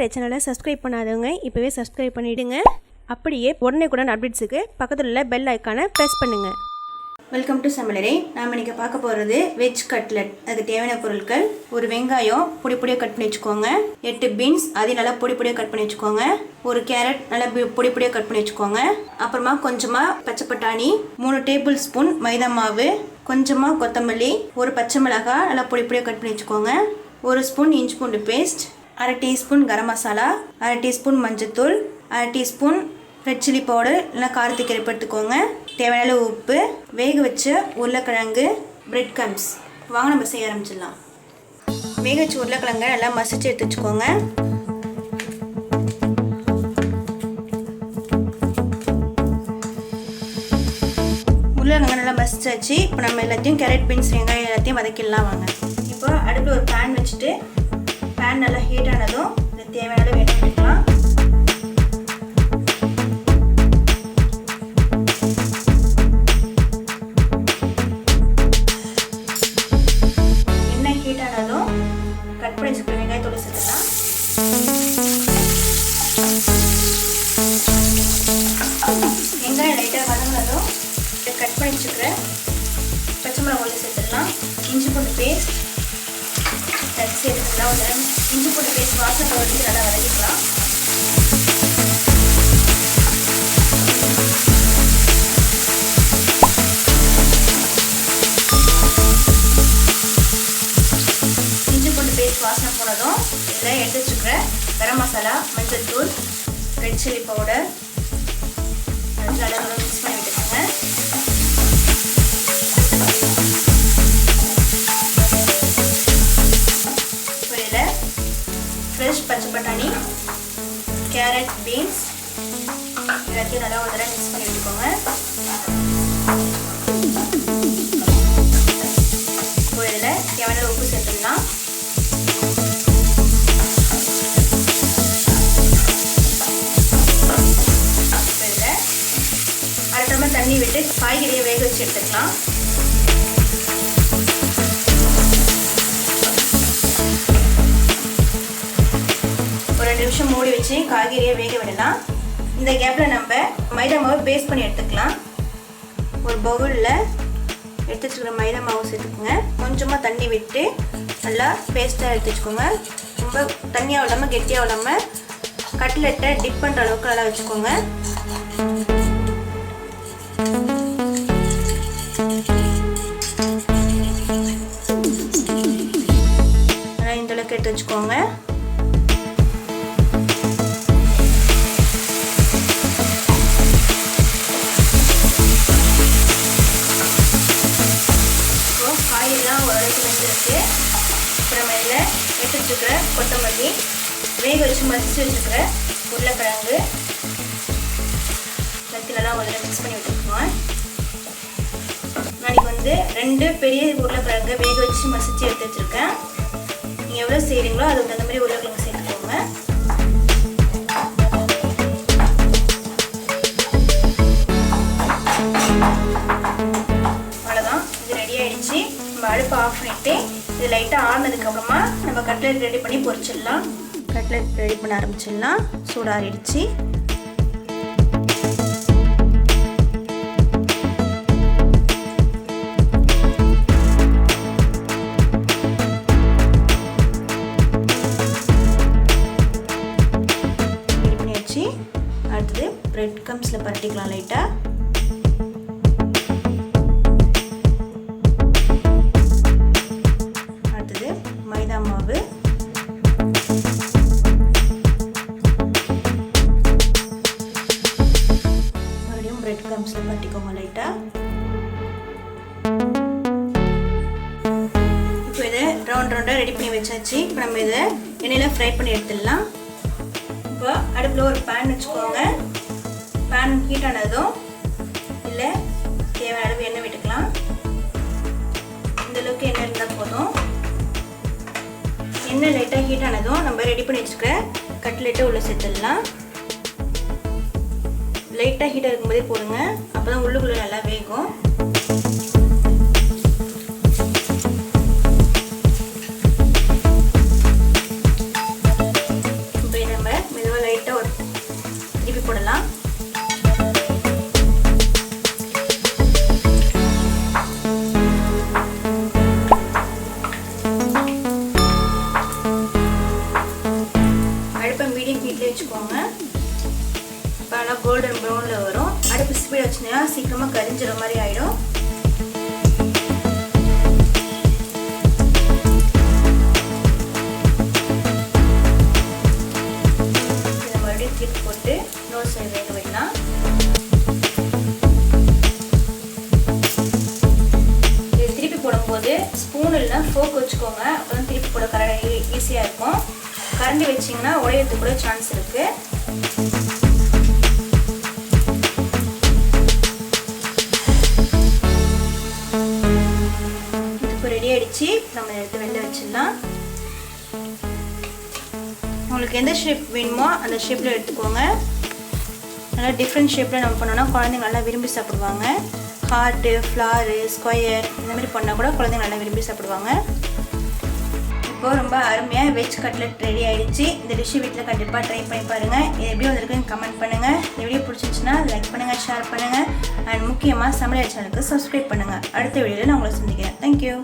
என்னோட சேனலை சப்ஸ்கிரைப் பண்ணாதவங்க இப்போவே சப்ஸ்கிரைப் பண்ணிவிடுங்க. அப்படியே உடனே கூட அப்டேட்ஸுக்கு பக்கத்தில் உள்ள பெல் ஐக்கானை ப்ரெஸ் பண்ணுங்கள். வெல்கம் டு சமையலறை. நாம் இன்றைக்கி பார்க்க போகிறது வெஜ் கட்லெட். அதுக்கு தேவையான பொருட்கள்: ஒரு வெங்காயம் பொடி பொடியாக கட் பண்ணி வச்சுக்கோங்க, 8 பீன்ஸ் அதையும் நல்லா பொடி பொடியாக கட் பண்ணி வச்சுக்கோங்க, ஒரு கேரட் நல்லா பொடி பொடியாக கட் பண்ணி வச்சுக்கோங்க, அப்புறமா கொஞ்சமாக பச்சை பட்டாணி, 3 டேபிள் ஸ்பூன் மைதா மாவு, கொஞ்சமாக கொத்தமல்லி, ஒரு பச்சை மிளகாய் நல்லா பொடி பொடியாக கட் பண்ணி வச்சுக்கோங்க, 1 ஸ்பூன் இஞ்சி பூண்டு paste, 1/2 teaspoon garam masala, 1/2 teaspoon மஞ்சத்தூள், 1/2 டீஸ்பூன் ரெட் சில்லி பவுடர் இல்லை காரத்துக்கு ஏற்படுத்திக்கோங்க, தேவையான உப்பு, வேக வச்ச உருளைக்கிழங்கு, பிரெட் கம்ஸ். வாங்க நம்ம செய்ய ஆரம்பிச்சிடலாம். வேக வச்ச உருளைக்கிழங்கை நல்லா மசிச்சு எடுத்து வச்சுக்கோங்க. உருளைக்கிழங்கு நல்லா மசிச்சாச்சு. இப்போ நம்ம எல்லாத்தையும் கேரட், பீன்ஸ், வெங்காயம் எல்லாத்தையும் வதக்கிடலாம். வாங்க. இப்போ அடுப்பில் ஒரு பேன் வச்சுட்டு பேன் நல்லா ஹீட் ஆனதும் இந்த தேவையான எண்ணெய் விட்டுக்கலாம். எண்ணெய் ஹீட் ஆனதும் கட் பண்ணி வச்சுக்கிற வெங்காயத்தோடு சேர்த்துக்கலாம். வெங்காயம் லைட்டாக வதங்கினதும் கட் பண்ணி வச்சுக்கிற பச்சை மிளகாய் சேர்த்துக்கலாம். இஞ்சி பூண்டு பேஸ்ட் சேர்த்துக்கலாம். ஒரு இஞ்சி பூண்டு பேஸ்ட் வாசனை வரைக்கும் நல்லா வதக்கிக்கலாம். இஞ்சி பூண்டு பேஸ்ட் வாசனை போனதும் இதில் எடுத்து வச்சுக்கிற கரம் மசாலா, மஞ்சள் தூள், ரெட் சில்லி பவுடர் நல்லா மிக்ஸ் பண்ணி விட்டுக்கோங்க. ஃப்ரெஷ் பச்சை பட்டாணி, கேரட், பீன்ஸ் எல்லாத்தையும் நல்லா ஒரு தடவை மிக்ஸ் பண்ணி விட்டுக்கோங்க. இப்போ இதில் தேவையான உப்பு சேர்த்துக்கலாம். இப்போ இதில் 1/2 டம்ளர் தண்ணி விட்டு காய்கறியை வேக வச்சு எடுத்துக்கலாம். ஒரு 2 நிமிஷம் மூடி வச்சு காய்கறியை வேக விடலாம். இந்த கேப்பில் நம்ம மைதா மாவு பேஸ்ட் பண்ணி எடுத்துக்கலாம். ஒரு பவுலில் எடுத்து வச்சுக்கிற மைதா மாவு சேர்த்துக்கோங்க. கொஞ்சமாக தண்ணி விட்டு நல்லா பேஸ்ட்டாக எடுத்து வச்சுக்கோங்க. ரொம்ப தண்ணியாக விடாமல் கெட்டியாக விடாமல் கட்லெட்டை டிப் பண்ணுற அளவுக்கு நல்லா வச்சுக்கோங்க. நல்லா இந்த அளவுக்கு எடுத்து வச்சுக்கோங்க. காயெல்லாம் ஓரளவுக்கு வெந்திருக்கு. அப்புறம் இதில் எடுத்து வச்சுக்கிற கொத்தமல்லி, வேக வச்சு மசிச்சு வச்சுக்கிற உருளைக்கிழங்கு எல்லாத்தையும் நல்லா ஒரு மிக்ஸ் பண்ணி விட்டுக்குவோம். நாளைக்கு 2 பெரிய உருளைக்கிழங்கு வேக வச்சு மசிச்சு எடுத்து வச்சுருக்கேன். நீங்கள் எவ்வளோ செய்கிறீங்களோ அதுக்கு தகுந்த மாதிரி உருளைக்கிழங்கு சேர்த்துக்கோங்க. அவ்வளோதான், இது ரெடி ஆகிடுச்சு. நம்ம அடுப்பை ஆஃப் பண்ணிவிட்டு இது லைட்டாக ஆறுனதுக்கப்புறமா நம்ம கட்லெட் ரெடி பண்ணி பொரிச்சிடலாம். கட்லெட் ரெடி பண்ண ஆரம்பிச்சிடலாம். சூடாகிடுச்சு. ரெடி பண்ணியாச்சு. அடுத்தது பிரெட் கம்ஸில் பரட்டிக்கலாம் லைட்டாக. மைதா மாவு, மறுபடியும் பிரெட் கம்ஸில் பட்டிக்கோங்க லைட்டாக. இப்போ இதை ரவுண்டாக ரெடி பண்ணி வச்சாச்சு. இப்போ நம்ம இதை எண்ணெயில் ஃப்ரை பண்ணி எடுத்துடலாம். இப்போ அடுப்பில் ஒரு பேன் வச்சுக்கோங்க. பேன் ஹீட் ஆனதும் இல்லை தேவையான அளவு எண்ணெய் விட்டுக்கலாம். இந்தளவுக்கு எண்ணெய் இருந்தால் போதும். எண்ணெய் லைட்டாக ஹீட் ஆனதும் நம்ம ரெடி பண்ணி வச்சுக்கிற கட்லெட்டை உள்ளே சேர்த்துடலாம். லைட்டாக ஹீட்டாக இருக்கும்போதே போடுங்க, அப்போ தான் உள்ளுக்குள்ளே நல்லா வேகும். இப்போ இதை கோல்டன் ப்ரௌனில் வரும். அடுப்பு ஸ்பீட் வச்சுன்னா சீக்கிரமாக கரிஞ்சிற மாதிரி ஆகிடும். இதை மறுபடியும் திருப்பி போட்டு இன்னொரு சைடு வேக வைக்கலாம். இது திருப்பி போடும்போது ஸ்பூன் இல்லைனா ஃபோக் வச்சுக்கோங்க. அப்போ தான் திருப்பி போட ஈஸியாக இருக்கும். கரண்டி வச்சிங்கன்னா உடையறதுக்கு கூட சான்ஸ் இருக்குது. இப்போ ரெடி ஆகிடுச்சு. நம்ம எடுத்து வெளில வச்சிடலாம். உங்களுக்கு எந்த ஷேப் வேணுமோ அந்த ஷேப்பில் எடுத்துக்கோங்க. நல்லா டிஃப்ரெண்ட் ஷேப்பில் நம்ம பண்ணோன்னா குழந்தைங்க நல்லா விரும்பி சாப்பிடுவாங்க. ஹார்ட்டு, ஃப்ளாரு, ஸ்கொயர் இந்த மாதிரி பண்ணால் கூட குழந்தைங்க நல்லா விரும்பி சாப்பிடுவாங்க. இப்போது ரொம்ப அருமையாக வெஜ் கட்லெட் ரெடி ஆகிடுச்சு. இந்த டிஷ்ஷு வீட்டில் கண்டிப்பாக ட்ரை பண்ணி பாருங்கள். இது எப்படி வந்திருக்குன்னு கமெண்ட் பண்ணுங்கள். இந்த வீடியோ பிடிச்சிருந்துச்சுன்னா லைக் பண்ணுங்கள், ஷேர் பண்ணுங்கள். அண்ட் முக்கியமாக சமையல் சேனலுக்கு சப்ஸ்கிரைப் பண்ணுங்கள். அடுத்த வீடியோவில் நான் உங்களை சந்திக்கிறேன். தேங்க்யூ.